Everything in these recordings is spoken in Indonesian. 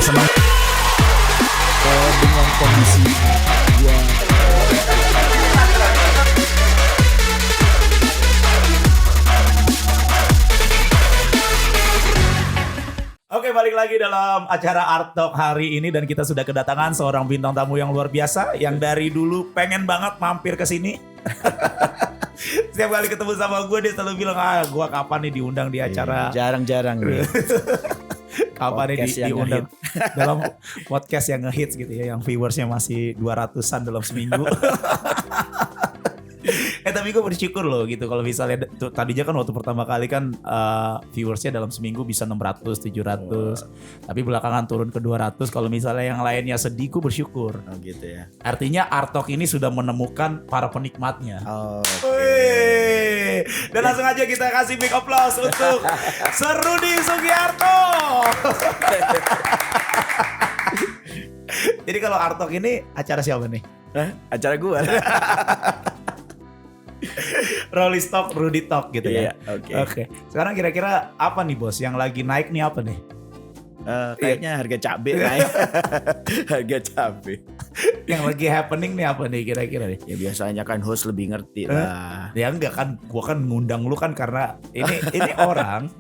senang dengan kondisi gua. Oke, balik lagi dalam acara Art Talk hari ini dan kita sudah kedatangan seorang bintang tamu yang luar biasa yang dari dulu pengen banget mampir ke sini. Setiap kali ketemu sama gue dia selalu bilang, gue kapan nih diundang di acara. Jarang-jarang nih. Kapan nih diundang dalam podcast yang ngehits gitu ya, yang viewersnya masih 200-an dalam seminggu. Tapi gue bersyukur loh gitu kalau misalnya tadinya kan waktu pertama kali kan viewersnya dalam seminggu bisa 600, 700. Tapi belakangan turun ke 200. Kalau misalnya yang lainnya sedih, gue bersyukur. Oh gitu ya. Artinya Art Talk ini sudah menemukan para penikmatnya. Oh. Okay. Dan langsung aja kita kasih big applause untuk Sir Rudy Sugiarto. Jadi kalau Art Talk ini acara siapa nih? Acara gua. Rolly Talk, Rudy Talk gitu ya. Oke. Sekarang kira-kira apa nih bos? Yang lagi naik nih apa nih? Kayaknya harga cabai naik. Harga cabai. Yang lagi happening nih apa nih kira-kira nih? Ya biasanya kan host lebih ngerti lah. Ya enggak kan, gua kan ngundang lu kan karena ini orang.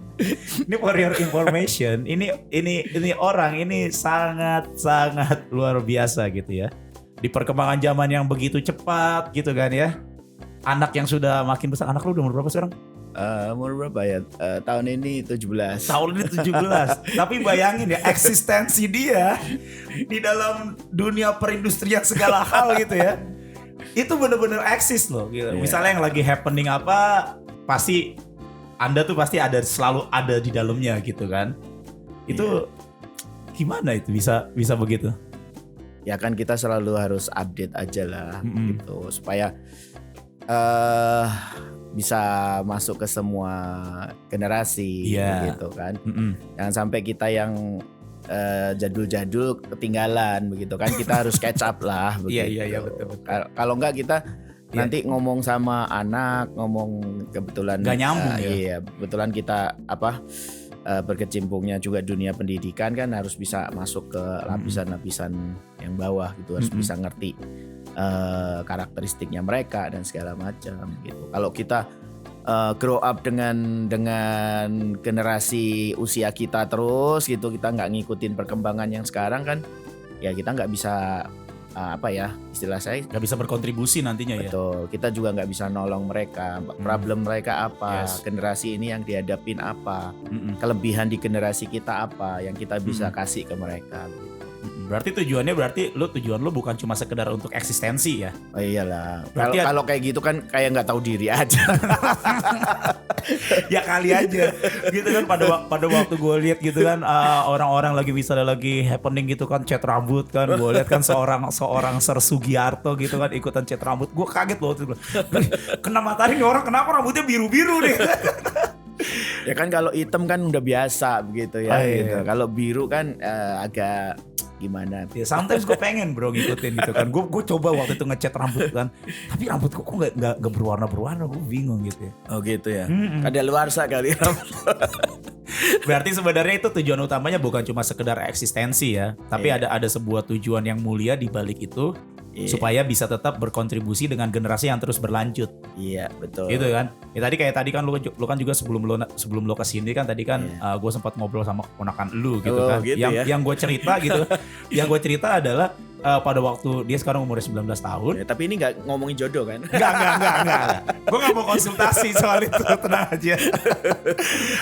Ini for your information. Ini orang ini sangat luar biasa gitu ya. Di perkembangan zaman yang begitu cepat gitu kan ya. Anak yang sudah makin besar. Anak lu udah umur berapa sekarang? Umur berapa ya? Tahun ini 17. Tahun ini 17. Tapi bayangin ya eksistensi dia di dalam dunia perindustrian segala hal gitu ya. Itu bener-bener eksis loh gitu. Yeah. Misalnya yang lagi happening apa, pasti Anda tuh pasti selalu ada di dalamnya gitu kan. Itu gimana itu bisa begitu? Ya kan kita selalu harus update aja lah gitu supaya bisa masuk ke semua generasi gitu kan. Jangan sampai kita yang jadul-jadul ketinggalan begitu kan. Kita harus catch up lah begitu. Iya betul. Kalau enggak kita nanti ngomong sama anak, ngomong kebetulan nggak nyambung ya. Iya, kebetulan kita berkecimpungnya juga dunia pendidikan kan harus bisa masuk ke lapisan-lapisan yang bawah gitu, harus bisa ngerti karakteristiknya mereka dan segala macam gitu. Kalau kita grow up dengan generasi usia kita terus gitu, kita nggak ngikutin perkembangan yang sekarang kan, ya kita nggak bisa istilah saya nggak bisa berkontribusi nantinya. Betul, kita juga nggak bisa nolong mereka. Problem mereka apa, generasi ini yang dihadapin apa, kelebihan di generasi kita apa yang kita bisa kasih ke mereka. Berarti tujuan lu bukan cuma sekedar untuk eksistensi ya? Oh iyalah. Berarti kalau kayak gitu kan kayak nggak tahu diri aja. Ya kali aja gitu kan pada waktu gue lihat gitu kan orang-orang lagi happening gitu kan, cat rambut kan, gue lihat kan seorang Sir Sugiarto gitu kan ikutan cat rambut. Gue kaget loh tuh, kena matahari nih orang, kenapa rambutnya biru-biru nih? Ya kan kalau hitam kan udah biasa begitu ya. Gitu. Kalau biru kan agak gimana? Ya, sometimes gue pengen bro ngikutin gitu kan. Gue coba waktu itu ngecat rambut kan, tapi rambut kok nggak berwarna-berwarna, gue bingung gitu ya. Oh gitu ya. Kadaluarsa kali rambut. Berarti sebenarnya itu tujuan utamanya bukan cuma sekedar eksistensi ya, tapi ada sebuah tujuan yang mulia di balik itu. Supaya bisa tetap berkontribusi dengan generasi yang terus berlanjut. Iya betul. Gitu kan. Ya tadi kan lu kan juga sebelum lu kesini kan tadi kan gue sempat ngobrol sama ponakan lu gitu kan. Gitu yang gue cerita gitu. Yang gue cerita adalah pada waktu dia sekarang umurnya 19 tahun. Ya, tapi ini gak ngomongin jodoh kan? Enggak. Gue gak mau konsultasi soal itu, tenang aja.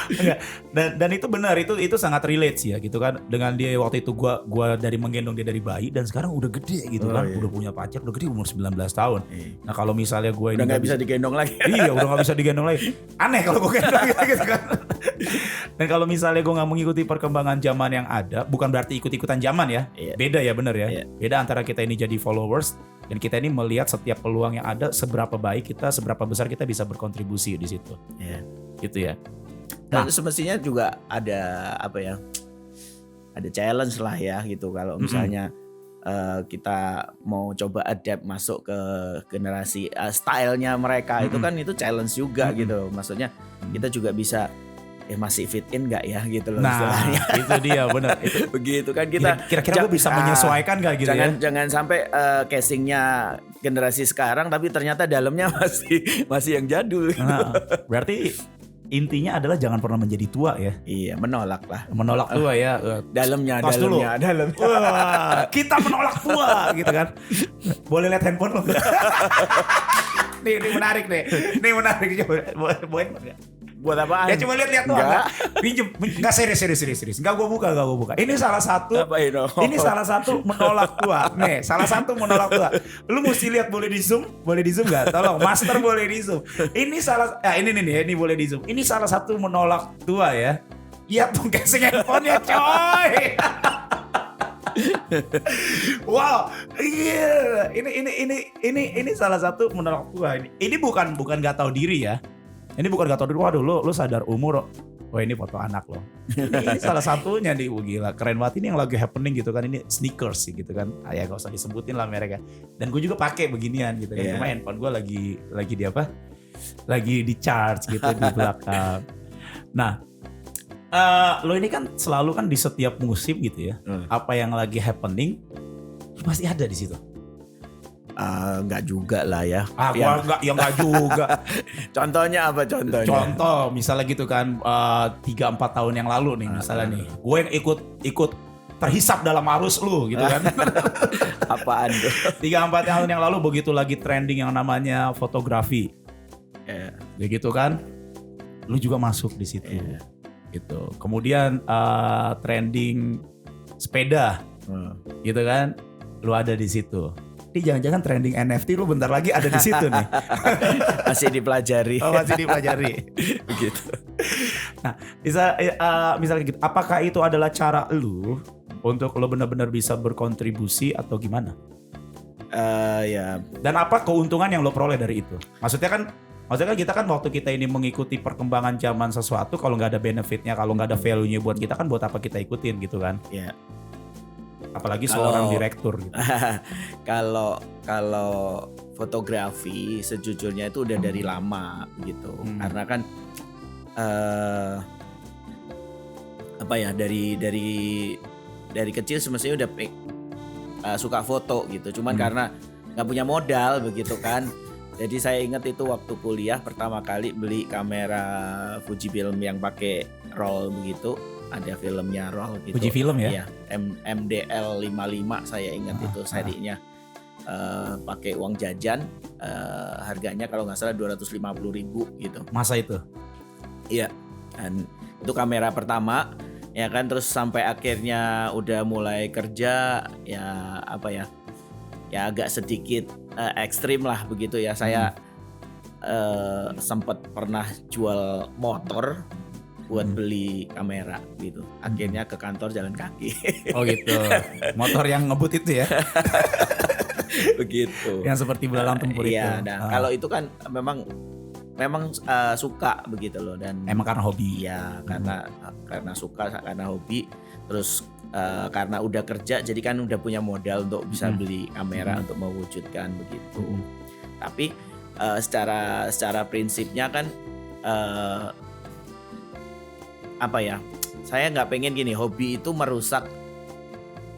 Enggak. Dan itu benar, itu sangat relate sih ya gitu kan. Dengan dia waktu itu gue dari menggendong dia dari bayi dan sekarang udah gede gitu kan. Udah punya pacar, udah gede umur 19 tahun. Nah kalau misalnya gue ini udah gak bisa digendong lagi. Iya udah gak bisa digendong lagi. Aneh kalau gue gendong gitu kan. Dan kalau misalnya gue gak mengikuti perkembangan zaman yang ada, bukan berarti ikut-ikutan zaman ya. Beda ya, bener ya. Beda antara kita ini jadi followers dan kita ini melihat setiap peluang yang ada, seberapa baik kita, seberapa besar kita bisa berkontribusi di situ. Gitu ya. Dan semestinya juga ada ada challenge lah ya gitu kalau misalnya kita mau coba adapt masuk ke generasi stylenya mereka itu kan itu challenge juga gitu. Maksudnya kita juga bisa masih fit in nggak ya gitu loh Nah istilahnya. itu dia benar. Itu Begitu kan kita kira-kira gue bisa menyesuaikan gak gitu jangan sampai casingnya generasi sekarang tapi ternyata dalamnya masih yang jadul. Nah, berarti intinya adalah jangan pernah menjadi tua ya. Iya, menolak lah. Menolak tua ya. Dalamnya. Wah, kita menolak tua gitu kan. Boleh lihat handphone lo? Nih menarik nih. Nih menarik coba. Boleh enggak? Buat apaan? Ya cuma lihat tuh. Pinjem. Enggak serius. Enggak gua buka. Ini salah satu. Ini salah satu menolak tua. Nih, salah satu menolak tua. Lu mesti lihat, boleh di zoom enggak? Tolong, master boleh di zoom. Ini ini boleh di zoom. Ini salah satu menolak tua ya. Lihat tuh casing handphone-nya, coy. Wow, iya. Ini salah satu menolak tua ini. Ini bukan enggak tahu diri ya. Ini bukan gak tau dulu, waduh lu sadar umur. Oh ini foto anak lo. Ini salah satunya nih, gila keren banget. Ini yang lagi happening gitu kan, ini sneakers sih gitu kan. Ya gak usah disebutin lah mereknya. Dan gue juga pakai beginian gitu kan. Cuma handphone gue lagi di apa? Lagi di charge gitu di belakang. Nah, lo ini kan selalu kan di setiap musim gitu ya. Apa yang lagi happening pasti ada di situ. Enggak juga lah ya. Enggak juga. Contohnya apa contohnya? Contoh misalnya gitu kan 3-4 tahun yang lalu nih misalnya nih. Gue yang ikut terhisap dalam arus lu gitu kan. Apaan tuh? 3-4 tahun yang lalu begitu lagi trending yang namanya fotografi. Ya gitu kan. Lu juga masuk di situ. Gitu. Kemudian trending sepeda. Gitu kan. Lu ada di situ. Ini jangan-jangan trending NFT lu bentar lagi ada di situ nih. Masih dipelajari. Masih dipelajari. Begitu. Nah, misalnya gitu, apakah itu adalah cara lu untuk lo benar-benar bisa berkontribusi atau gimana? Ya. Dan apa keuntungan yang lo peroleh dari itu? Maksudnya kan kita kan waktu kita ini mengikuti perkembangan zaman sesuatu, kalau nggak ada benefitnya, kalau nggak ada value-nya buat kita kan buat apa kita ikutin gitu kan? Iya. Apalagi seorang direktur gitu. Kalau fotografi sejujurnya itu udah dari lama gitu. Karena kan dari kecil semestinya udah suka foto gitu. Cuman karena nggak punya modal begitu kan. Jadi saya ingat itu waktu kuliah pertama kali beli kamera Fujifilm yang pakai roll begitu. Ada filmnya roll gitu. Fujifilm ya? Iya, MDL 55 saya ingat itu serinya. Pakai uang jajan, harganya kalau nggak salah 250.000 gitu. Masa itu? Iya, dan itu kamera pertama, ya kan. Terus sampai akhirnya udah mulai kerja, ya apa ya, ya agak sedikit ekstrim lah begitu ya. Saya sempat pernah jual motor buat beli kamera gitu. Akhirnya ke kantor jalan kaki. Oh gitu. Motor yang ngebut itu ya. Begitu. Yang seperti belalang tempur itu. Iya, nah kalau itu kan memang suka begitu loh, dan emang karena hobi. Iya, karena suka, karena hobi. Terus karena udah kerja jadi kan udah punya modal untuk bisa beli kamera untuk mewujudkan begitu. Tapi secara prinsipnya kan apa ya, saya nggak pengen gini, hobi itu merusak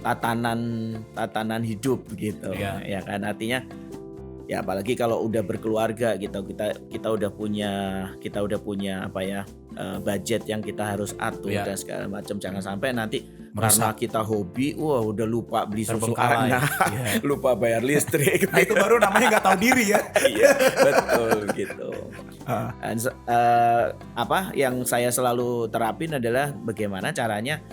tatanan hidup gitu. Ya kan, artinya ya apalagi kalau udah berkeluarga gitu, kita udah punya apa ya, budget yang kita harus atur dan segala macam. Jangan sampai nanti karena kita hobi udah lupa beli susu anak, lupa bayar listrik. Nah itu baru namanya nggak tahu diri ya. Iya, betul gitu. Dan, apa yang saya selalu terapin adalah bagaimana caranya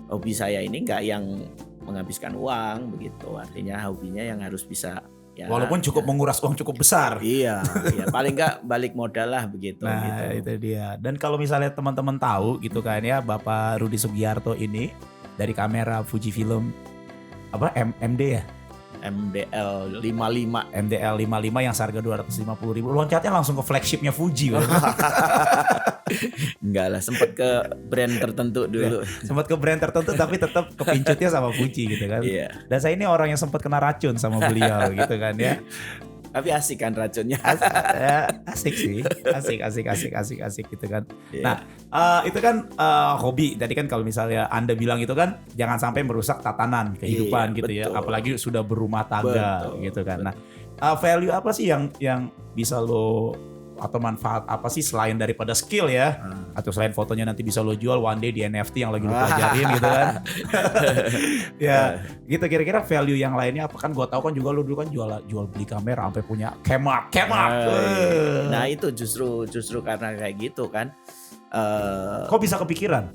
hobi saya ini nggak yang menghabiskan uang begitu. Artinya hobinya yang harus bisa ya, walaupun cukup menguras uang cukup besar. Iya, paling nggak balik modal lah begitu. Nah gitu. Itu dia. Dan kalau misalnya teman-teman tahu gitu kan ya, Bapak Rudi Sugiarto ini dari kamera Fujifilm apa MD ya? MDL 55. MDL 55 yang seharga 250.000. Loncatnya langsung ke flagshipnya Fuji. Enggak lah, sempat ke brand tertentu dulu. Sempat ke brand tertentu tapi tetap kepincutnya sama Fuji gitu kan. Iya. Dan saya ini orang yang sempat kena racun sama beliau gitu kan ya. Tapi asik kan racunnya. Asik sih, asik gitu kan. Nah, itu kan hobi. Tadi kan kalau misalnya Anda bilang itu kan jangan sampai merusak tatanan kehidupan gitu ya, apalagi sudah berumah tangga gitu kan. Nah, value apa sih yang bisa lo atau manfaat apa sih selain daripada skill ya, atau selain fotonya nanti bisa lo jual one day di NFT yang lagi lo pelajarin gitu kan. Ya gitu, kira-kira value yang lainnya apa? Kan gue tahu kan juga lo dulu kan jual beli kamera sampai punya kemak. Nah itu justru karena kayak gitu kan. Kok bisa kepikiran?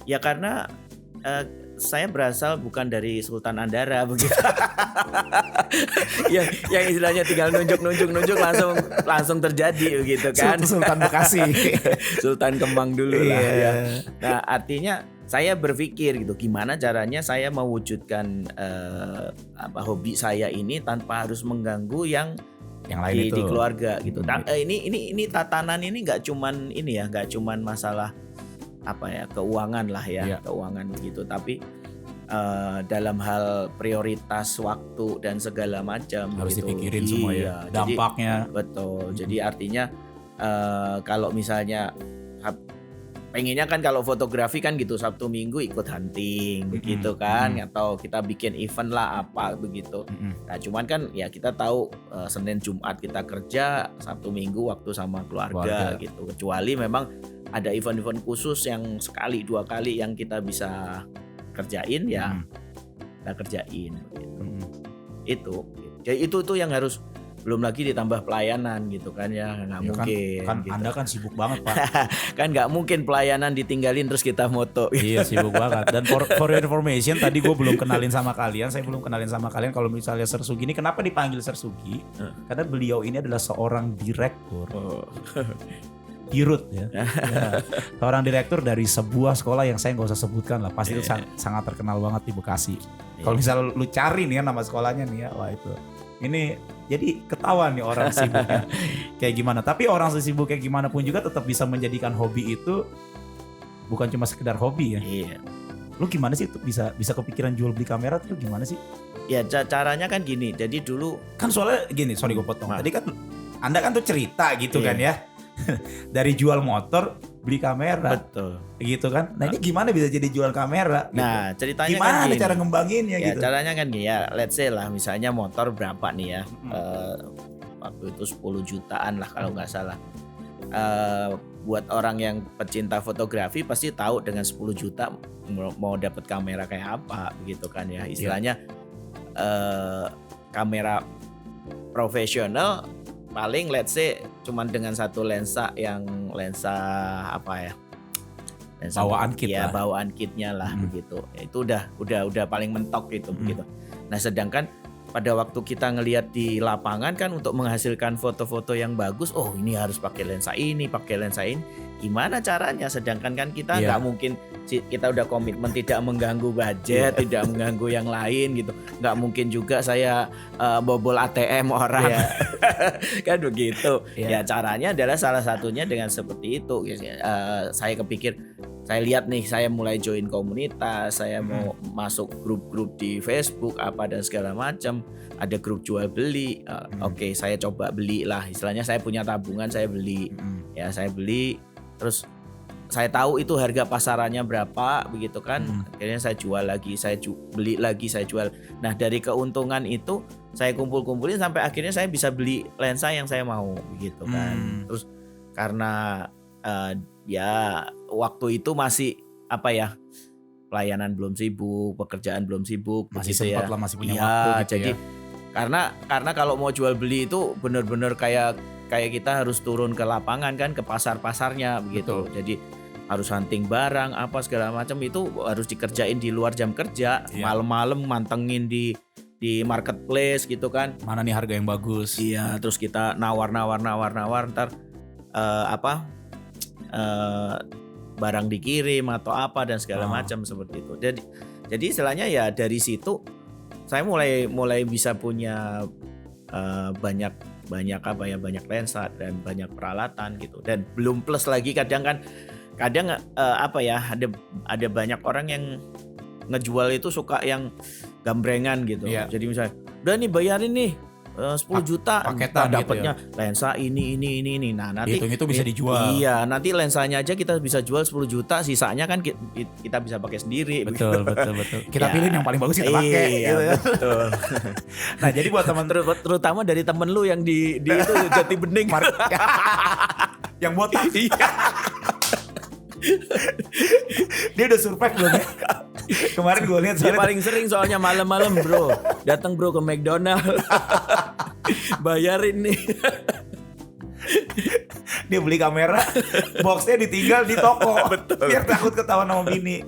Ya karena saya berasal bukan dari Sultan Andara begitu. yang istilahnya tinggal nunjuk langsung terjadi begitu kan. Sultan Bekasi. Sultan Kemang dulu lah ya. Nah, artinya saya berpikir gitu, gimana caranya saya mewujudkan hobi saya ini tanpa harus mengganggu yang lain di keluarga gitu. Ini tatanan ini nggak cuman masalah keuangan lah ya, keuangan begitu, tapi dalam hal prioritas waktu dan segala macam harus gitu. Dipikirin semua ya, dampaknya. Jadi, betul. Jadi artinya kalau misalnya pengennya kan kalau fotografi kan gitu Sabtu Minggu ikut hunting begitu kan, atau kita bikin event lah apa begitu. Nah cuman kan ya kita tahu Senin Jumat kita kerja, Sabtu Minggu waktu sama keluarga gitu. Kecuali memang ada event-event khusus yang sekali 2 kali yang kita bisa kerjain ya kita kerjain gitu. Itu yang harus, belum lagi ditambah pelayanan gitu kan ya, nggak mungkin kan gitu. Anda kan sibuk banget Pak. Kan nggak mungkin pelayanan ditinggalin terus kita moto. Iya sibuk banget. Dan for your information, tadi gue belum kenalin sama kalian, kalau misalnya Sir Sugi ini kenapa dipanggil Sir Sugi? Karena beliau ini adalah seorang direktur. Dirut ya. Seorang direktur dari sebuah sekolah yang saya nggak usah sebutkan lah, pasti itu sangat terkenal banget di Bekasi. Kalau misalnya lu cari nih ya nama sekolahnya nih ya, wah itu ini jadi ketahuan nih orang sibuknya kayak gimana. Tapi orang sesibuk kayak gimana pun juga tetap bisa menjadikan hobi itu bukan cuma sekedar hobi ya. Iya. Lu gimana sih tuh bisa kepikiran jual beli kamera tuh gimana sih? Ya caranya kan gini. Jadi dulu kan soalnya gini, sorry gue potong. Tadi kan Anda kan tuh cerita gitu kan ya. Dari jual motor beli kamera. Betul. Gitu kan. Nah ini gimana bisa jadi jual kamera gitu? Nah ceritanya gimana kan ada cara ngembanginnya ya, gitu? Caranya kan gini ya, let's say lah misalnya motor berapa nih ya, waktu itu 10 jutaan lah kalau nggak salah. Buat orang yang pecinta fotografi pasti tahu dengan 10 juta mau dapat kamera kayak apa begitu kan ya. Istilahnya kamera profesional paling let's say cuman dengan satu lensa apa ya, lensa bawaan kit ya, lah. bawaan kitnya lah begitu. Itu udah paling mentok gitu begitu. Nah sedangkan pada waktu kita ngelihat di lapangan kan untuk menghasilkan foto-foto yang bagus, oh ini harus pakai lensa ini, gimana caranya? Sedangkan kan kita nggak mungkin, kita udah komitmen tidak mengganggu budget, tidak mengganggu yang lain gitu. Nggak mungkin juga saya bobol ATM orang, kan begitu. Ya caranya adalah salah satunya dengan seperti itu. Saya kepikir, saya lihat nih, saya mulai join komunitas, saya mau masuk grup-grup di Facebook apa dan segala macam. Ada grup jual beli, oke, saya coba beli lah. Istilahnya saya punya tabungan, saya beli, ya saya beli. Terus saya tahu itu harga pasarannya berapa begitu kan. Akhirnya saya jual lagi, beli lagi, saya jual. Nah dari keuntungan itu saya kumpulin sampai akhirnya saya bisa beli lensa yang saya mau begitu kan. Terus karena ya waktu itu masih pelayanan belum sibuk, pekerjaan belum sibuk, masih begitu sempat ya. lah, masih punya waktu gitu jadi, ya. Karena kalau mau jual beli itu benar-benar kayak kita harus turun ke lapangan kan, ke pasar-pasarnya begitu. Betul. Jadi harus hunting barang apa segala macam, itu harus dikerjain di luar jam kerja, malam-malam mantengin di marketplace gitu kan. Mana nih harga yang bagus? Iya, terus kita nawar ntar barang dikirim atau apa dan segala macam seperti itu. Jadi istilahnya ya dari situ saya mulai bisa punya banyak lensa dan banyak peralatan gitu. Dan belum plus lagi kadang ada banyak orang yang ngejual itu suka yang gambrengan gitu. Jadi misalnya, udah nih bayarin nih 10 juta paketan dapatnya gitu ya? lensa ini. Nah, nanti itu bisa dijual. Iya, nanti lensanya aja kita bisa jual 10 juta, sisanya kan kita bisa pakai sendiri. Betul. Kita pilih yang paling bagus kita pakai gitu ya. Betul. Nah, jadi buat teman terutama dari temen lu yang di itu Jati Bening. Yang botak. Dia udah survive belum ya? Kemarin gue lihat dia paling sering soalnya malam-malam bro, datang bro ke McDonald, bayarin nih. Dia beli kamera, boxnya ditinggal di toko. Betul. Biar takut ketahuan sama bini.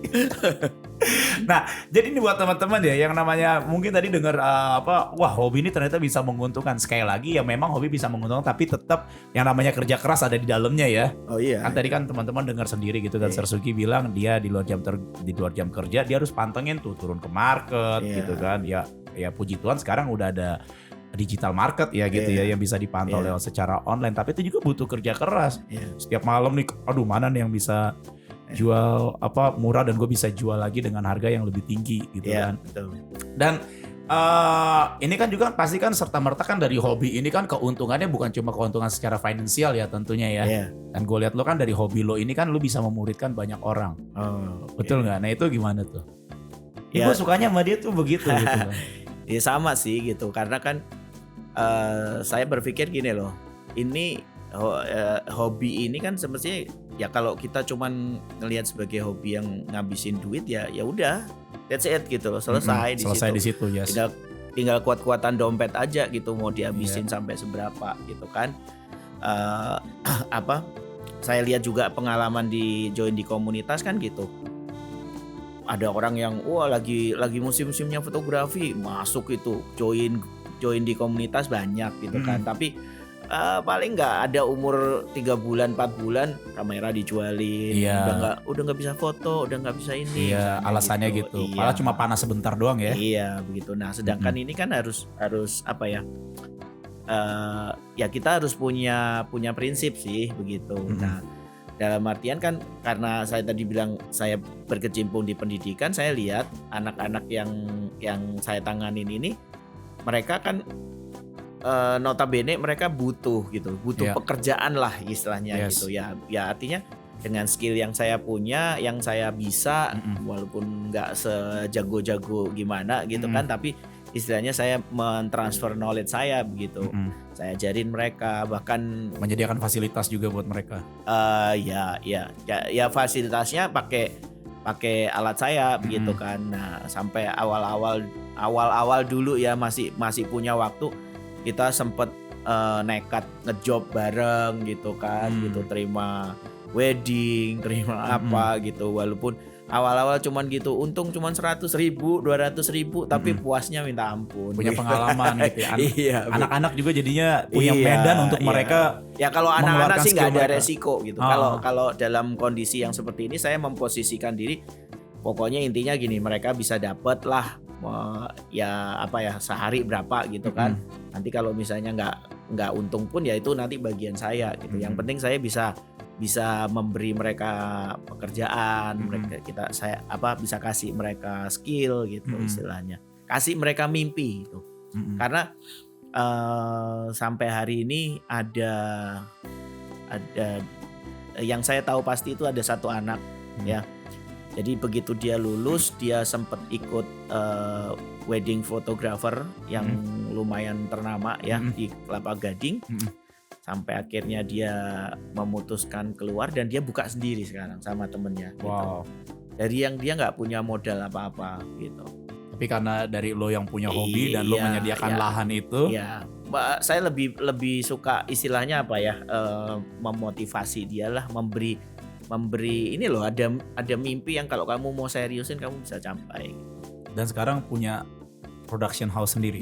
Nah, jadi ini buat teman-teman ya yang namanya mungkin tadi dengar wah hobi ini ternyata bisa menguntungkan. Sekali lagi ya memang hobi bisa menguntungkan, tapi tetap yang namanya kerja keras ada di dalamnya ya. Oh iya. Kan tadi kan teman-teman dengar sendiri gitu kan, Sersuki bilang dia di luar jam kerja dia harus pantengin tuh turun ke market gitu kan. Ya puji Tuhan sekarang udah ada digital market ya gitu ya yang bisa dipantau lewat secara online, tapi itu juga butuh kerja keras. Setiap malam nih aduh mana nih yang bisa jual murah dan gue bisa jual lagi dengan harga yang lebih tinggi gitu kan. Betul. Dan ini kan juga pasti kan serta-merta kan dari hobi ini kan keuntungannya bukan cuma keuntungan secara finansial ya tentunya ya. Dan gue lihat lo kan dari hobi lo ini kan lo bisa memuridkan banyak orang. Betul nggak? Nah itu gimana tuh? Gue sukanya sama dia tuh begitu gitu kan. Ya sama sih gitu, karena kan saya berpikir gini loh, ini hobi ini kan semestinya ya kalau kita cuman ngelihat sebagai hobi yang ngabisin duit ya udah, that's it gitu loh, selesai di situ. Yes. Tinggal kuat-kuatan dompet aja gitu mau dihabisin sampai seberapa gitu kan. Saya lihat juga pengalaman di join di komunitas kan gitu. Ada orang yang lagi musim-musimnya fotografi masuk itu join di komunitas banyak gitu kan. Tapi paling nggak ada umur 3 bulan 4 bulan kamera dijualin. Udah nggak bisa foto, udah nggak bisa ini. Iya, alasannya gitu. Malah cuma panas sebentar doang ya. Iya begitu. Nah sedangkan ini kan harus apa ya? Ya kita harus punya prinsip sih begitu. Nah dalam artian kan karena saya tadi bilang saya berkecimpung di pendidikan, saya lihat anak-anak yang saya tanganin ini mereka kan notabene mereka butuh pekerjaan lah istilahnya gitu ya artinya dengan skill yang saya punya, yang saya bisa walaupun nggak sejago-jago gimana gitu kan, tapi istilahnya saya mentransfer knowledge saya begitu. Saya ajarin mereka, bahkan menyediakan fasilitas juga buat mereka. Ya fasilitasnya pakai alat saya begitu kan. Nah, sampai awal-awal dulu ya masih punya waktu, kita sempet nekat ngejob bareng gitu kan, gitu terima wedding, terima apa gitu, walaupun awal-awal cuman gitu, untung cuman 100.000, 200.000, tapi puasnya minta ampun. Punya pengalaman gitu ya. Iya, anak-anak juga jadinya punya medan untuk mereka. Ya kalau anak-anak sih nggak ada resiko gitu. Kalau dalam kondisi yang seperti ini saya memposisikan diri, pokoknya intinya gini, mereka bisa dapat lah sehari berapa gitu kan. Nanti kalau misalnya nggak untung pun ya itu nanti bagian saya gitu. Yang penting saya bisa memberi mereka pekerjaan, saya bisa kasih mereka skill gitu istilahnya, kasih mereka mimpi gitu. Karena sampai hari ini ada yang saya tahu pasti itu ada satu anak ya. Jadi begitu dia lulus, dia sempat ikut wedding photographer yang lumayan ternama ya di Kelapa Gading. Sampai akhirnya dia memutuskan keluar dan dia buka sendiri sekarang sama temennya. Wow. Gitu. Dari yang dia nggak punya modal apa-apa gitu. Tapi karena dari lo yang punya hobi dan lo menyediakan lahan itu. Iya. Saya lebih suka istilahnya apa ya? Memotivasi dia lah, memberi ini loh, ada mimpi yang kalau kamu mau seriusin kamu bisa capai. Dan sekarang punya production house sendiri.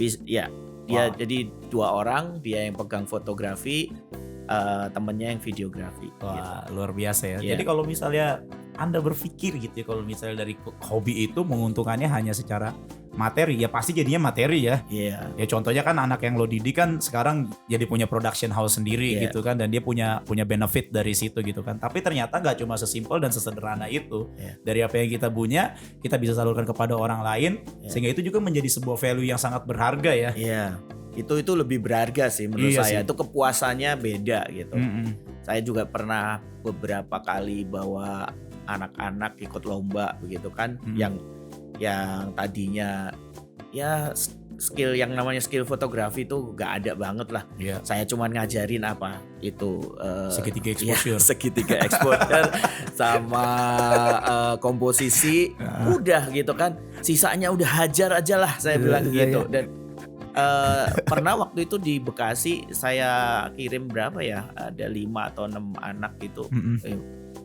Dia jadi 2 orang, dia yang pegang fotografi, temennya yang videografi. Wah, gitu. Luar biasa ya. Jadi kalau misalnya Anda berpikir gitu ya, kalau misalnya dari hobi itu menguntungkannya hanya secara materi, ya pasti jadinya materi ya. Ya contohnya kan anak yang lo didik kan sekarang jadi punya production house sendiri gitu kan, dan dia punya benefit dari situ gitu kan. Tapi ternyata nggak cuma sesimpel dan sesederhana itu. Dari apa yang kita punya, kita bisa salurkan kepada orang lain, sehingga itu juga menjadi sebuah value yang sangat berharga ya. Itu lebih berharga sih menurut Iya saya. sih. Itu kepuasannya beda gitu. Saya juga pernah beberapa kali bawa anak-anak ikut lomba begitu kan, yang tadinya ya skill yang namanya skill fotografi itu gak ada banget lah. Iya. Saya cuman ngajarin apa itu Segitiga exposure. segitiga exposure sama komposisi, udah gitu kan. Sisanya udah hajar aja lah saya bilang gitu. Dan pernah waktu itu di Bekasi saya kirim berapa ya, ada 5 atau 6 anak gitu.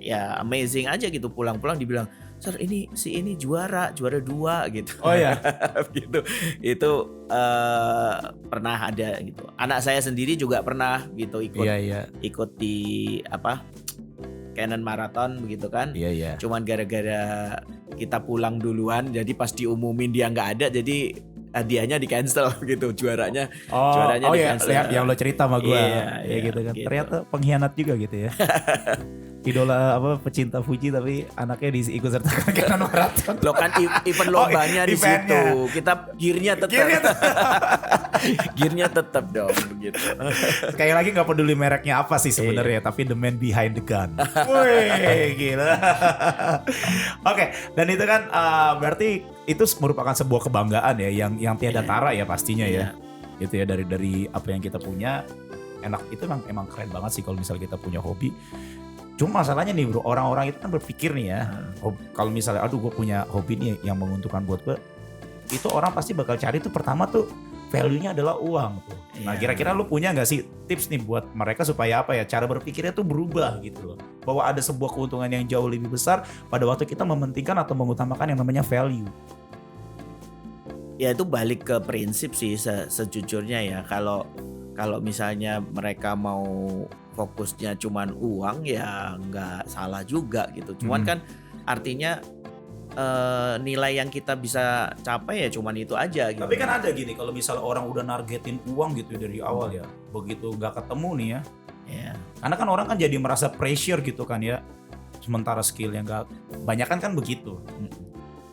Ya amazing aja gitu, pulang-pulang dibilang, "Sir, ini juara 2 gitu." Oh ya. gitu. Itu pernah ada gitu. Anak saya sendiri juga pernah gitu ikut di Canon Marathon begitu kan. Iya. Cuman gara-gara kita pulang duluan, jadi pas diumumin dia nggak ada, jadi hadiahnya di cancel gitu, juaranya di cancel. Yang lo cerita sama gue, gitu kan. Gitu. Ternyata pengkhianat juga gitu ya. Idola pecinta Fuji tapi anaknya ikut sertakan Canon Marathon. Lo kan event lombanya di situ. Kita gearnya tetap dong begitu. Kayak lagi nggak peduli mereknya apa sih sebenarnya, tapi the man behind the gun. Wih, gila. Oke, dan itu kan berarti itu merupakan sebuah kebanggaan ya yang tiada tara ya pastinya ya. Gitu ya, dari apa yang kita punya. Enak, itu emang keren banget sih kalau misalnya kita punya hobi. Cuma masalahnya nih bro, orang-orang itu kan berpikir nih ya, kalau misalnya gue punya hobi nih yang menguntungkan buat gue, itu orang pasti bakal cari tuh pertama tuh value-nya adalah uang tuh. Nah kira-kira lu punya gak sih tips nih buat mereka supaya cara berpikirnya tuh berubah gitu loh. Bahwa ada sebuah keuntungan yang jauh lebih besar pada waktu kita mementingkan atau mengutamakan yang namanya value. Ya itu balik ke prinsip sih sejujurnya ya. Kalau misalnya mereka mau fokusnya cuman uang ya nggak salah juga gitu. Cuman kan artinya nilai yang kita bisa capai ya cuman itu aja gitu. Tapi kan ada gini, kalau misalnya orang udah nargetin uang gitu dari awal ya, begitu nggak ketemu nih ya. Karena kan orang kan jadi merasa pressure gitu kan ya. Sementara skill yang nggak, banyakan kan begitu.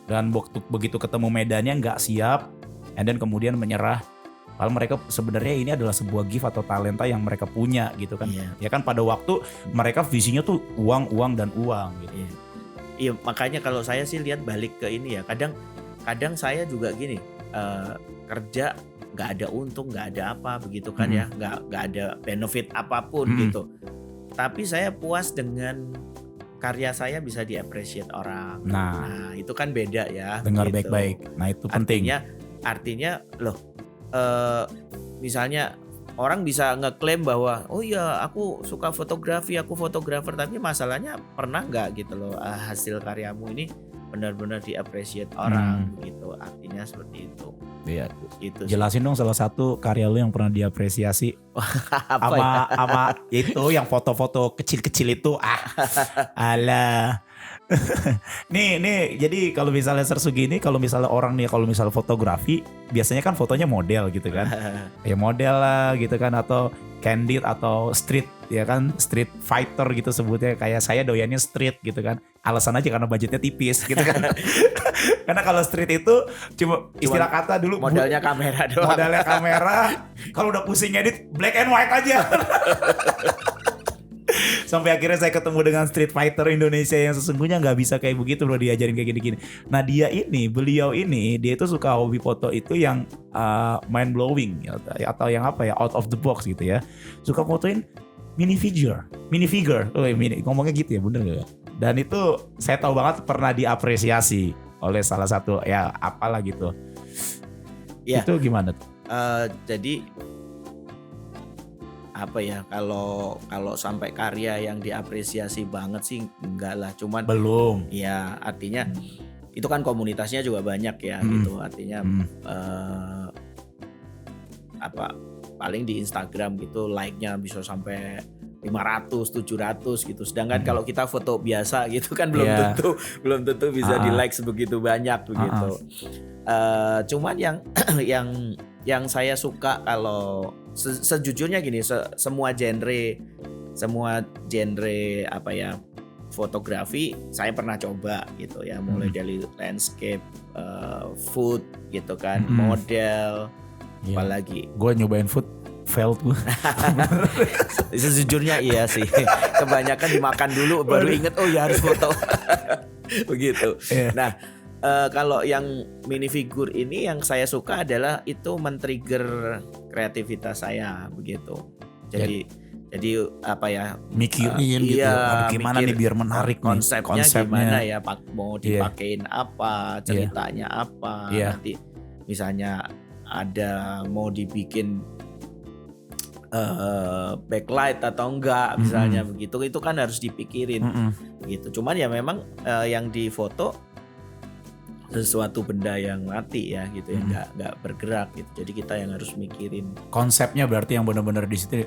Dan begitu ketemu medannya nggak siap, and then kemudian menyerah. Kalau mereka sebenarnya ini adalah sebuah gift atau talenta yang mereka punya gitu kan. Ya kan pada waktu mereka visinya tuh uang dan uang gitu. Iya, makanya kalau saya sih lihat balik ke ini ya. Kadang saya juga gini, kerja nggak ada untung, nggak ada apa begitu kan ya, nggak ada benefit apapun gitu. Tapi saya puas dengan karya saya bisa di-appreciate orang. Nah, itu kan beda ya. Dengar gitu. baik-baik. Nah, itu penting. Artinya loh, misalnya orang bisa ngeklaim bahwa oh iya aku suka fotografi, aku fotografer, tapi masalahnya pernah nggak gitu loh hasil karyamu ini benar-benar di-appreciate orang gitu. Artinya seperti itu. Iya. Gitu. Jelasin dong salah satu karya lu yang pernah diapresiasi. Sama itu yang foto-foto kecil-kecil itu. Alah. nih jadi kalau misalnya Sersugi ini, kalau misalnya orang nih, kalau misalnya fotografi biasanya kan fotonya model gitu kan. Ya model lah gitu kan, atau candid atau street ya kan, street fighter gitu sebutnya. Kayak saya doyannya street gitu kan. Alasan aja karena budgetnya tipis gitu kan. Karena kalau street itu cuma istilah kata dulu modalnya kamera doang. Modalnya kamera. Kalau udah pusing edit black and white aja. Sampai akhirnya saya ketemu dengan street fighter Indonesia yang sesungguhnya nggak bisa kayak begitu loh, diajarin kayak gini-gini. Nah beliau ini dia itu suka hobi foto itu yang mind blowing atau yang apa ya, out of the box gitu ya. Suka fotoin mini figure. Ngomongnya gitu ya, bener nggak? Dan itu saya tahu banget pernah diapresiasi oleh salah satu ya apalah gitu. Ya. Itu gimana? Jadi apa ya, kalau sampai karya yang diapresiasi banget sih enggak lah, cuman belum ya, artinya itu kan komunitasnya juga banyak ya gitu, artinya paling di Instagram gitu like-nya bisa sampai 500, 700 gitu, sedangkan kalau kita foto biasa gitu kan belum tentu bisa di like sebegitu banyak begitu. Cuman yang saya suka, kalau sejujurnya gini, semua genre apa ya, fotografi saya pernah coba gitu ya, mulai dari landscape, food gitu kan, model, Apalagi gue nyobain food failed gue. Sejujurnya iya sih. Kebanyakan dimakan dulu baru inget oh ya harus foto. Begitu. Nah, kalau yang minifigure ini yang saya suka adalah itu men-trigger kreativitas saya begitu. Jadi apa ya? Mikirin gitu. Iya, gimana nih biar menarik konsepnya gimana ya? Mau dipakein apa? Ceritanya apa? Nanti misalnya ada mau dibikin backlight atau enggak misalnya begitu, itu kan harus dipikirin gitu. Cuman ya memang yang difoto sesuatu benda yang mati ya gitu ya, nggak bergerak gitu. Jadi kita yang harus mikirin konsepnya, berarti yang benar-benar di situ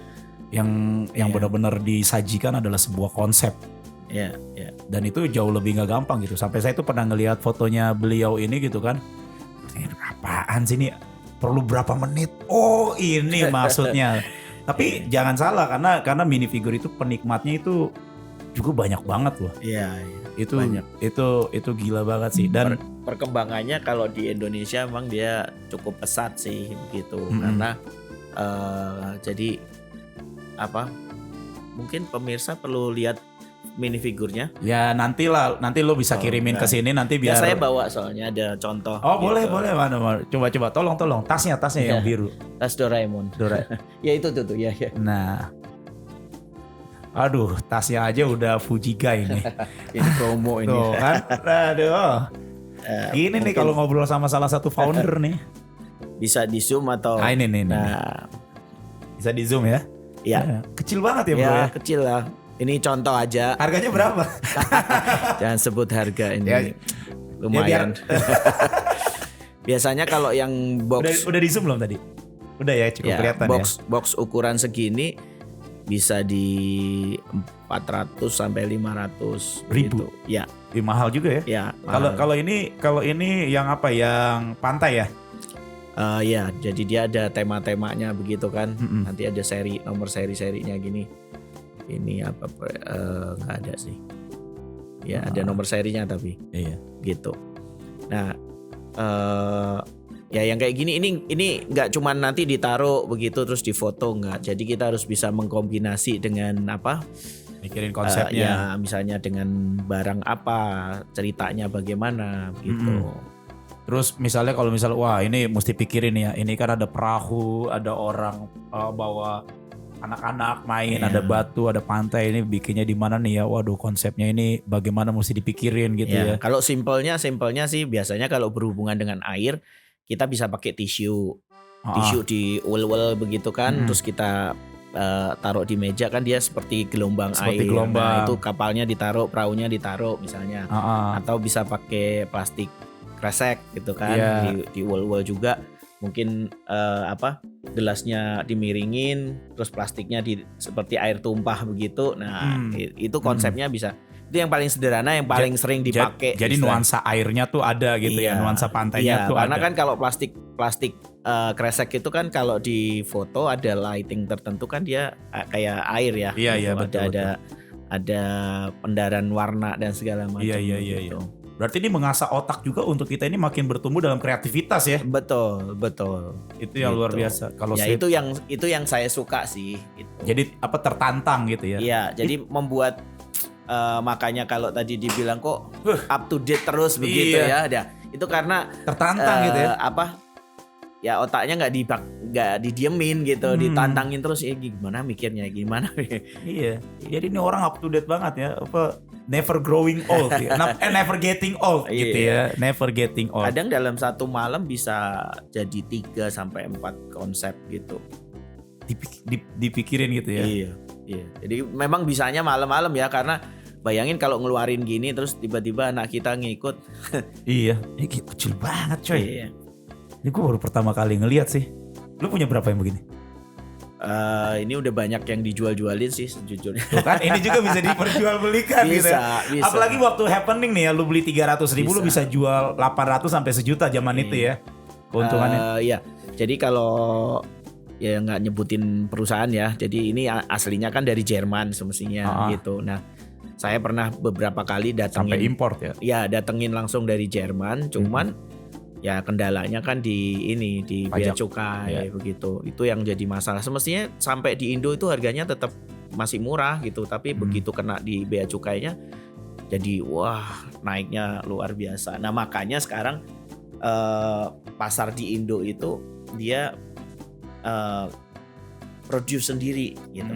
yang benar-benar disajikan adalah sebuah konsep. Dan itu jauh lebih nggak gampang gitu. Sampai saya tuh pernah ngelihat fotonya beliau ini gitu kan, apaan sih ini, perlu berapa menit? Oh ini maksudnya. Tapi jangan salah, karena minifigure itu penikmatnya itu juga banyak banget loh. Iya. Itu banyak. Itu gila banget sih. Dan perkembangannya kalau di Indonesia memang dia cukup pesat sih begitu. Karena jadi apa? Mungkin pemirsa perlu lihat minifigurnya. Ya nanti lo bisa kirimin ke sini nanti biar. Ya saya bawa soalnya ada contoh. Oh gitu. boleh mana. Coba tolong tasnya yang biru. Tas Doraemon. Ya itu tuh ya. Nah, aduh tasnya aja udah Fujiga ini. Ini promo ini. Tuh kan, aduh. Ini nih kalau ngobrol sama salah satu founder nih. Bisa di zoom atau? Ini. Nah, bisa di zoom ya? Iya. Kecil banget ya bro ya? Kecil lah. Ini contoh aja. Harganya berapa? Jangan sebut harga ini. Lumayan. Biasanya kalau yang box udah di zoom belum tadi? Udah ya, cukup kelihatan box ukuran segini bisa di 400 sampai 500 ribu. Gitu. Ya. Mahal juga ya? Ya. Kalau ini yang apa? Yang pantai ya? Ya, jadi dia ada tema-temanya begitu kan. Nanti ada nomor serinya gini. Ini apa nggak ada sih ya, ada nomor serinya tapi gitu. Nah ya yang kayak gini ini nggak cuma nanti ditaruh begitu terus difoto, nggak. Jadi kita harus bisa mengkombinasi dengan apa, mikirin konsepnya ya misalnya dengan barang apa, ceritanya bagaimana gitu. Terus misalnya kalau wah ini mesti pikirin ya, ini kan ada perahu, ada orang bawa anak-anak main, ada batu, ada pantai, ini bikinnya di mana nih ya? Waduh, konsepnya ini bagaimana mesti dipikirin gitu ya. Kalau simpelnya sih biasanya kalau berhubungan dengan air kita bisa pakai tisu di uel-uel begitu kan, terus kita taruh di meja kan, dia seperti gelombang air. Nah, itu kapalnya ditaruh, perahunya ditaruh misalnya. Atau bisa pakai plastik kresek gitu kan, di uel-uel juga. Mungkin gelasnya dimiringin, terus plastiknya seperti air tumpah begitu. Nah, itu konsepnya bisa. Itu yang paling sederhana, yang paling sering dipakai. Jadi nuansa airnya tuh ada gitu ya, nuansa pantainya tuh karena ada. Kan kalau plastik kresek itu kan kalau di foto ada lighting tertentu kan dia kayak air ya. Iya, gitu. betul. Ada pendaran warna dan segala macam. Iya. Berarti ini mengasah otak juga untuk kita ini makin bertumbuh dalam kreativitas ya. Betul. Itu yang luar biasa. Kalau itu yang saya suka sih. Gitu. Jadi tertantang gitu ya. Iya, jadi membuat makanya kalau tadi dibilang kok up to date terus begitu ya. Itu karena tertantang gitu ya. Ya otaknya nggak didiemin gitu, ditantangin terus ya gimana mikirnya gimana. Iya. Jadi ini orang up to date banget ya. Never growing old ya. Never getting old gitu ya. Never getting old. Kadang dalam satu malam bisa jadi 3 sampai 4 konsep gitu. Dipikirin gitu ya. Iya. Jadi memang bisanya malam-malam ya, karena bayangin kalau ngeluarin gini terus tiba-tiba anak kita ngikut. Iya. Ini kecil banget coy. Iya. Ini gue baru pertama kali ngeliat sih. Lu punya berapa yang begini? Ini udah banyak yang dijual-jualin sih sejujurnya. Tuh kan ini juga bisa diperjualbelikan gitu ya. Bisa. Apalagi waktu happening nih ya, lu beli 300.000 lu bisa jual 800 sampai sejuta zaman itu ya. Keuntungannya. Iya. Jadi kalau ya nggak nyebutin perusahaan ya. Jadi ini aslinya kan dari Jerman semestinya gitu. Nah, saya pernah beberapa kali datengin. Sampai import ya. Iya, datengin langsung dari Jerman. Cuman Ya kendalanya kan di bea Pajak. cukai begitu. Itu yang jadi masalah. Semestinya sampai di Indo itu harganya tetap masih murah gitu, tapi begitu kena di bea cukainya jadi wah naiknya luar biasa. Nah makanya sekarang pasar di Indo itu dia produce sendiri gitu.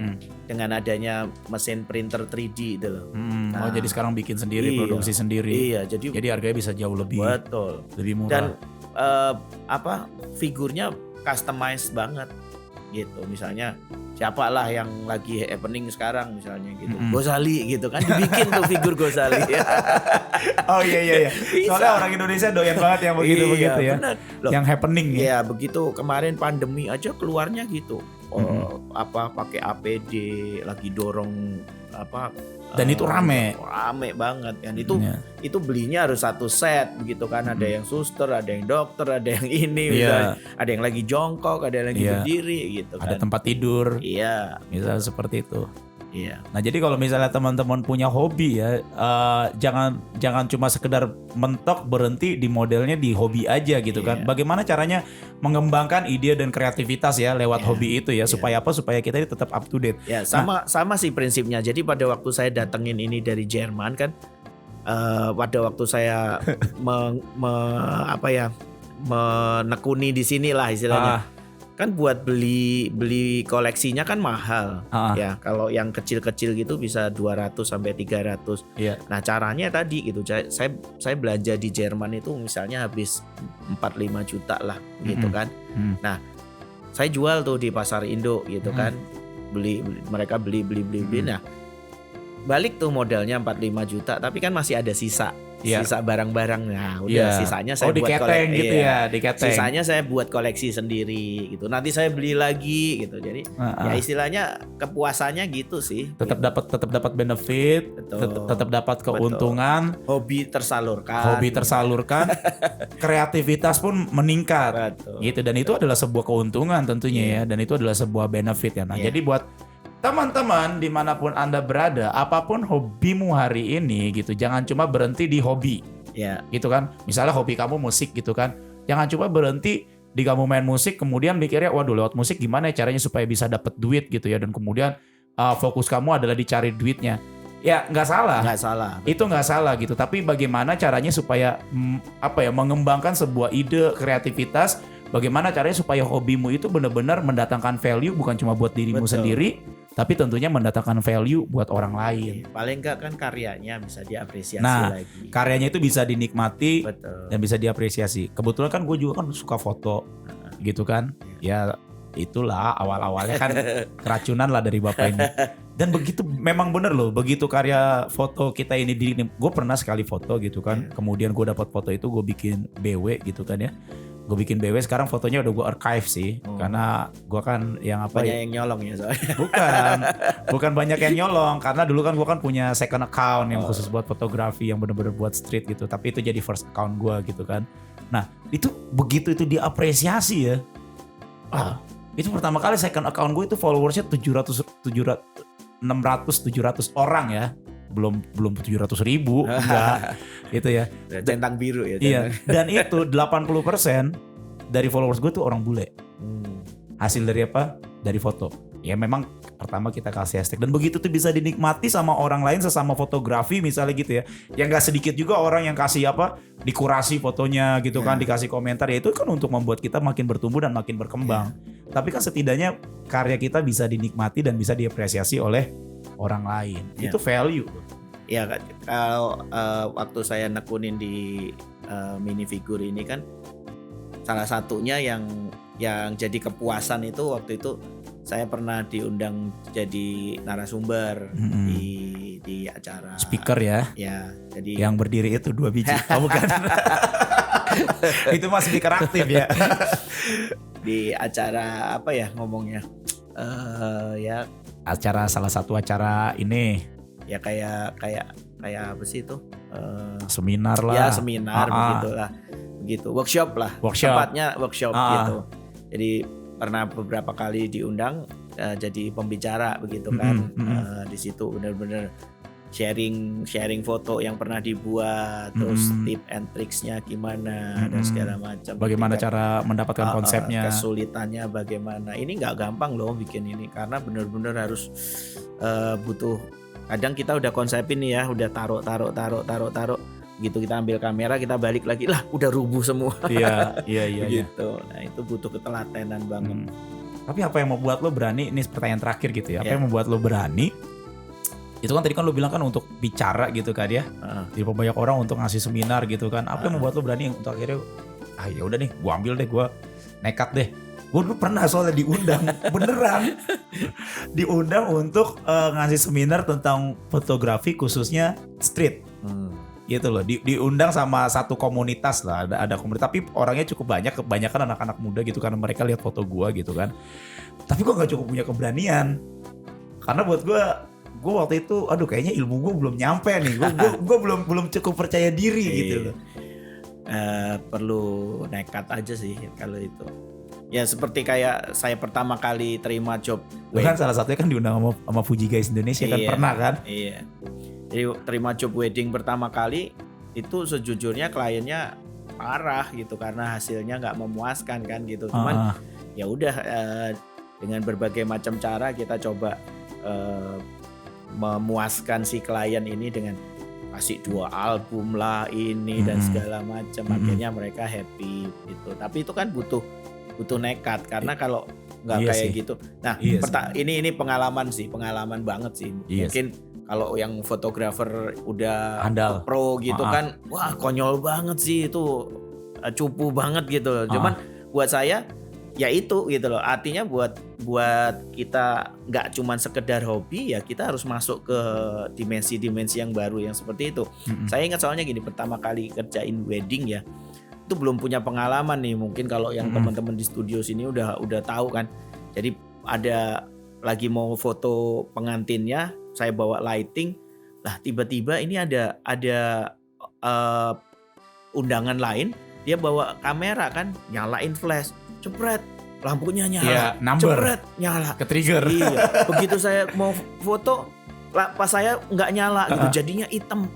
Dengan adanya mesin printer 3D itu loh. Oh jadi sekarang bikin sendiri, produksi sendiri. Iya, jadi harganya bisa jauh lebih murah. Dan figurnya customized banget gitu. Misalnya siapa lah yang lagi happening sekarang misalnya gitu. Gozali gitu kan dibikin tuh figur Gozali. Oh iya. Soalnya orang Indonesia doyan banget yang begitu ya. Loh, yang happening ya. Iya, begitu kemarin pandemi aja keluarnya gitu. Pakai APD lagi dorong dan itu rame banget kan. Itu belinya harus satu set begitu kan. Ada yang suster, ada yang dokter, ada yang ini misalnya. Ada yang lagi jongkok, ada yang lagi berdiri gitu kan. Ada tempat tidur. Iya. Misalnya seperti itu. Iya. Nah jadi kalau misalnya teman-teman punya hobi ya, jangan cuma sekedar mentok berhenti di modelnya di hobi aja gitu kan. Bagaimana caranya mengembangkan ide dan kreativitas ya lewat hobi itu ya, supaya apa? Supaya kita ini tetap up to date. Ya sama sih prinsipnya. Jadi pada waktu saya datengin ini dari Jerman kan, pada waktu saya menekuni di sini lah istilahnya. Kan buat beli koleksinya kan mahal ya. Kalau yang kecil-kecil gitu bisa 200 sampai 300. Nah, caranya tadi gitu. Saya belanja di Jerman itu misalnya habis 4-5 juta lah gitu kan. Nah, saya jual tuh di pasar Indo gitu kan. Mereka beli. Nah, balik tuh modalnya 4-5 juta tapi kan masih ada sisa barang-barang. Nah udah sisanya saya buat diketeng gitu ya, diketeng. Sisanya saya buat koleksi sendiri gitu. Nanti saya beli lagi gitu. Jadi ya istilahnya kepuasannya gitu sih. Tetap dapat benefit, tetap dapat keuntungan. Hobi tersalurkan. Kreativitas pun meningkat. Gitu, dan itu adalah sebuah keuntungan tentunya ya, dan itu adalah sebuah benefit ya. Nah, jadi buat teman-teman dimanapun Anda berada, apapun hobimu hari ini gitu, jangan cuma berhenti di hobi, gitu kan. Misalnya hobi kamu musik gitu kan, jangan cuma berhenti di kamu main musik kemudian mikirnya, waduh lewat musik gimana ya caranya supaya bisa dapat duit gitu ya, dan kemudian fokus kamu adalah dicari duitnya. Ya nggak salah, itu nggak salah gitu. Tapi bagaimana caranya supaya mengembangkan sebuah ide kreativitas, bagaimana caranya supaya hobimu itu benar-benar mendatangkan value bukan cuma buat dirimu sendiri, tapi tentunya mendatangkan value buat orang lain. Paling enggak kan karyanya bisa diapresiasi lagi. Karyanya itu bisa dinikmati dan bisa diapresiasi. Kebetulan kan gue juga kan suka foto gitu kan. Ya itulah awal-awalnya kan keracunan lah dari bapak ini. Dan memang bener loh, begitu karya foto kita ini gue pernah sekali foto gitu kan. Kemudian gue dapat foto itu gue bikin BW gitu kan ya. Gue bikin BW, sekarang fotonya udah gue archive sih. Karena gue kan banyak yang nyolong ya soalnya. Bukan banyak yang nyolong. Karena dulu kan gue kan punya second account yang khusus buat fotografi, yang bener-bener buat street gitu. Tapi itu jadi first account gue gitu kan. Nah itu begitu itu diapresiasi ya. Itu pertama kali second account gue itu followersnya 600-700 orang ya. Belum 700.000 enggak gitu ya. Centang biru ya. Iya. Dan itu 80% dari followers gue tuh orang bule. Hasil dari apa? Dari foto. Ya memang pertama kita kasih hashtag, dan begitu tuh bisa dinikmati sama orang lain sesama fotografi misalnya gitu ya. Yang gak sedikit juga orang yang kasih dikurasi fotonya gitu kan, dikasih komentar, ya itu kan untuk membuat kita makin bertumbuh dan makin berkembang. Tapi kan setidaknya karya kita bisa dinikmati dan bisa diapresiasi oleh orang lain. Itu value. Ya kalau waktu saya nekunin di minifigure ini kan salah satunya yang jadi kepuasan itu waktu itu saya pernah diundang jadi narasumber di acara speaker ya. Ya, jadi yang berdiri itu 2 biji. Oh bukan. Itu mah speaker aktif ya. Di acara apa ya ngomongnya? Salah satu acara ini. Ya kayak apa sih itu? Seminar lah. Ya seminar begitulah. Begitu. Workshop. Tempatnya workshop gitu. Jadi pernah beberapa kali diundang jadi pembicara begitu kan. Di situ benar-benar sharing foto yang pernah dibuat, terus tip and tricksnya gimana dan segala macam. Bagaimana cara mendapatkan konsepnya? Kesulitannya bagaimana? Ini nggak gampang loh bikin ini karena benar-benar harus butuh. Kadang kita udah konsepin nih ya, udah taruh. Gitu kita ambil kamera, kita balik lagi lah, udah rubuh semua. Iya. Gitu. Nah itu butuh ketelatenan banget. Tapi apa yang membuat lo berani? Ini pertanyaan terakhir gitu ya. Apa yang membuat lo berani? Itu kan tadi kan lo bilang kan untuk bicara gitu kan ya. Jadi banyak orang untuk ngasih seminar gitu kan. Apa yang membuat lo berani untuk akhirnya ya udah nih, gue ambil deh, gue nekat deh. Gue dulu pernah soalnya diundang beneran diundang untuk ngasih seminar tentang fotografi khususnya street. Gitu loh, diundang sama satu komunitas lah, ada komunitas, tapi orangnya cukup banyak, kebanyakan anak-anak muda gitu karena mereka lihat foto gue gitu kan. Tapi gue nggak cukup punya keberanian karena buat gue waktu itu kayaknya ilmu gue belum nyampe nih, gue belum cukup percaya diri gitu loh. Perlu nekat aja sih kalau itu. Ya seperti kayak saya pertama kali terima job. Kan salah satunya kan diundang sama Fuji Guys Indonesia kan, pernah kan? Iya. Jadi terima job wedding pertama kali itu sejujurnya kliennya parah gitu karena hasilnya nggak memuaskan kan gitu. Cuman ya udah dengan berbagai macam cara kita coba memuaskan si klien ini dengan kasih 2 album lah ini dan segala macam. Akhirnya mereka happy gitu. Tapi itu kan butuh nekat karena kalau nggak kayak gitu. Nah ini pengalaman banget sih. Mungkin kalau yang fotografer udah andal pro gitu kan, wah konyol banget sih itu, cupu banget gitu. Cuman buat saya ya itu gitu loh. Artinya buat kita nggak cuman sekedar hobi ya, kita harus masuk ke dimensi-dimensi yang baru yang seperti itu. Saya ingat soalnya gini, pertama kali kerjain wedding ya, itu belum punya pengalaman nih. Mungkin kalau yang teman-teman di studio sini udah tahu kan. Jadi ada lagi mau foto pengantinnya, saya bawa lighting, lah tiba-tiba ini ada undangan lain, dia bawa kamera kan, nyalain flash, cepret, lampunya nyala, cepret, nyala, ke-trigger. Iya, begitu saya mau foto, pas saya nggak nyala gitu, jadinya hitam.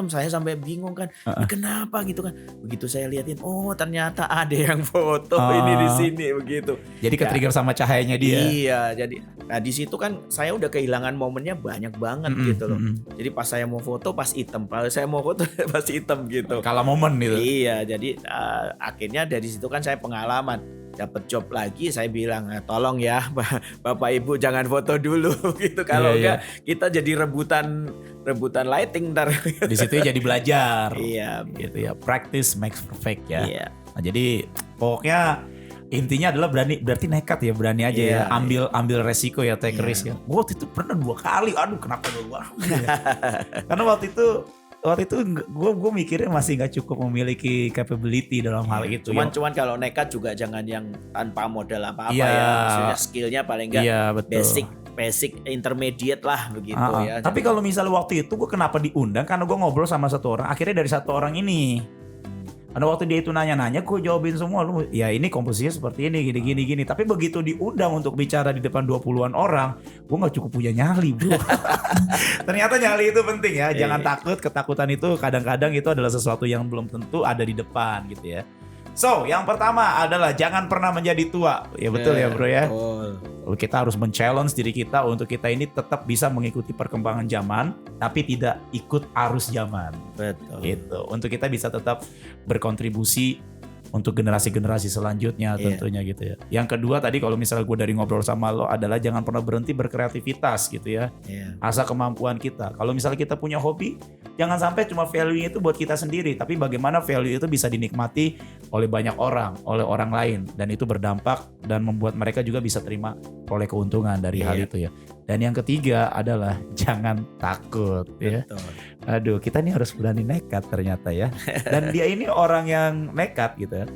Saya sampai bingung kan, kenapa gitu kan. Begitu saya liatin, oh ternyata ada yang foto ini di sini begitu. Jadi ke-trigger sama cahayanya dia. Iya, jadi nah di situ kan saya udah kehilangan momennya banyak banget gitu loh. Jadi pas saya mau foto pas hitam, kalau saya mau foto pas hitam gitu. Kalah momen gitu. Iya, jadi akhirnya dari situ kan saya pengalaman. Dapat job lagi, saya bilang tolong ya Bapak Ibu jangan foto dulu gitu, kalau enggak kita jadi rebutan lighting ntar. Di situ jadi belajar. Iya, gitu ya. Practice makes perfect ya. Iya. Nah, jadi pokoknya intinya adalah berarti nekat ya, berani aja ya, ambil resiko ya, take risk ya. Waktu itu pernah 2 kali, kenapa 2 kali ya? Karena waktu itu gue mikirnya masih nggak cukup memiliki capability dalam hal itu. Cuman kalau nekat juga jangan yang tanpa modal apa-apa ya. Maksudnya skillnya paling nggak basic intermediate lah begitu ya. Tapi kalau misalnya waktu itu gue kenapa diundang, karena gue ngobrol sama satu orang. Akhirnya dari satu orang ini, karena waktu dia itu nanya-nanya, gue jawabin semua. Lu ya ini komposisinya seperti ini, gini. Tapi begitu diundang untuk bicara di depan 20-an orang, gue nggak cukup punya nyali, bro. Ternyata nyali itu penting ya. Jangan takut, ketakutan itu kadang-kadang itu adalah sesuatu yang belum tentu ada di depan gitu ya. So, yang pertama adalah jangan pernah menjadi tua. Ya betul ya bro ya. Kita harus men-challenge diri kita untuk kita ini tetap bisa mengikuti perkembangan zaman, tapi tidak ikut arus zaman. Betul. Gitu. Untuk kita bisa tetap berkontribusi untuk generasi-generasi selanjutnya tentunya gitu ya. Yang kedua tadi kalau misalnya gue dari ngobrol sama lo adalah jangan pernah berhenti berkreativitas gitu ya. Asal kemampuan kita. Kalau misalnya kita punya hobi, jangan sampai cuma value itu buat kita sendiri, tapi bagaimana value itu bisa dinikmati oleh banyak orang, oleh orang lain, dan itu berdampak dan membuat mereka juga bisa terima oleh keuntungan dari hal itu ya. Dan yang ketiga adalah jangan takut ya. Aduh, kita nih harus berani nekat ternyata ya. Dan dia ini orang yang nekat gitu.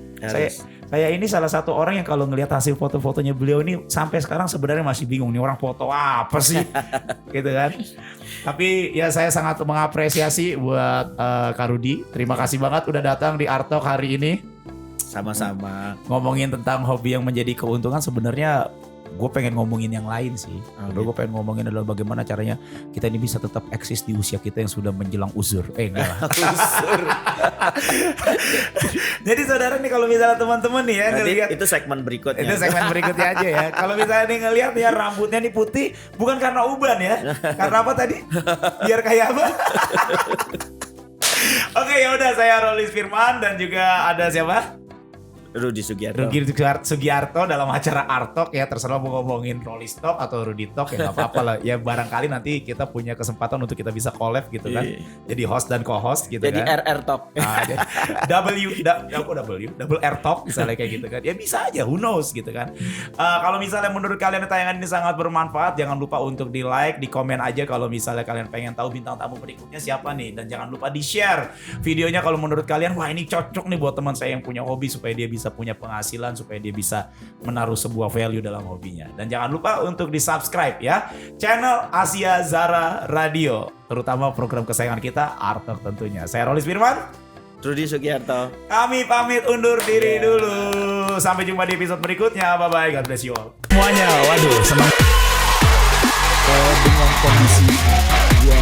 Saya ini salah satu orang yang kalau ngelihat hasil foto-fotonya beliau ini sampai sekarang sebenarnya masih bingung nih orang foto apa sih gitu kan. Tapi ya saya sangat mengapresiasi buat Kak Rudi. Terima kasih banget udah datang di Art Talk hari ini. Sama-sama. Ngomongin tentang hobi yang menjadi keuntungan sebenarnya gue pengen ngomongin yang lain sih. Gue pengen ngomongin adalah bagaimana caranya kita ini bisa tetap eksis di usia kita yang sudah menjelang uzur. Enggak lah. Uzur. Jadi saudara nih kalau misalnya teman-teman nih ya ngelihat itu segmen berikutnya. Itu segmen berikutnya aja ya. Kalau misalnya nih ngelihat ya rambutnya nih putih bukan karena uban ya. Karena apa tadi? Biar kayak apa? Oke, ya udah, saya Rolis Firman dan juga ada siapa? Rudi Sugiarto. Rudi Sugiarto dalam acara Artok ya, terserah mau ngomongin Rollis Talk atau Rudi Talk ya nggak apa-apa lah. Ya barangkali nanti kita punya kesempatan untuk kita bisa collab gitu kan. Jadi host dan co-host gitu jadi kan. Jadi RR Talk. Double R Talk misalnya kayak gitu kan. Ya bisa aja, who knows gitu kan. Kalau misalnya menurut kalian tayangan ini sangat bermanfaat, jangan lupa untuk di like, di komen aja kalau misalnya kalian pengen tahu bintang tamu berikutnya siapa nih. Dan jangan lupa di share videonya kalau menurut kalian, wah ini cocok nih buat teman saya yang punya hobi supaya dia bisa punya penghasilan, supaya dia bisa menaruh sebuah value dalam hobinya. Dan jangan lupa untuk di subscribe ya channel Asia Zara Radio, terutama program kesayangan kita Artok tentunya. Saya Rolis Firman, Rudi Sugiarto. kami pamit undur diri dulu. Sampai jumpa di episode berikutnya. Bye bye, God bless you all semuanya. Waduh, senang dengan kondisi gua